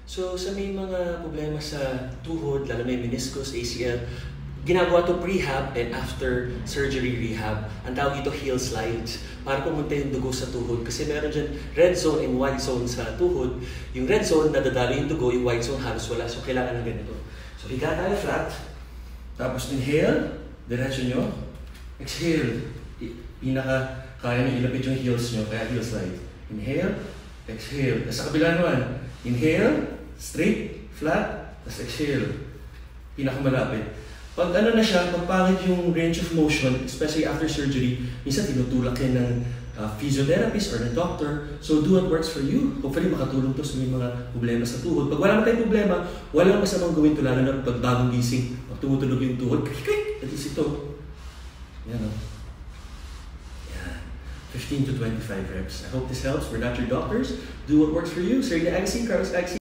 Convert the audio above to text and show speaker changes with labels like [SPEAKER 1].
[SPEAKER 1] So sa may mga problema sa tuhod, lalo na yung meniscus, ACL, ginagawa to prehab and after surgery rehab. Ang tawag ito heel slides para pumunta yung dugo sa tuhod. Kasi meron dyan red zone and white zone sa tuhod. Yung red zone, nadadalo yung dugo, yung white zone halos wala. So kailangan ng ganito. So higa tayo flat. Tapos inhale, diretso nyo. Exhale. Kaya nyo ilapit yung heels nyo, kaya heel slide. Inhale, exhale. Tapos sa kabila naman. Inhale, straight, flat, tapos exhale. Pinakamalapit. Pag ano na siya, pag pangit yung range of motion, especially after surgery, minsan tinutulak yan ng physiotherapist or ng doctor. So do what works for you. Hopefully makatulong to sa may mga problema sa tuhod. Pag wala tayong problema, walang masamang gawin to, lalo na pag bagong gising, pag tumutulog yung tuhod, at least ito. Yan o. Yan. 15 to 25 reps. I hope this helps. We're not your doctors. Do what works for you. Sir Agassi, Carlos Agassi.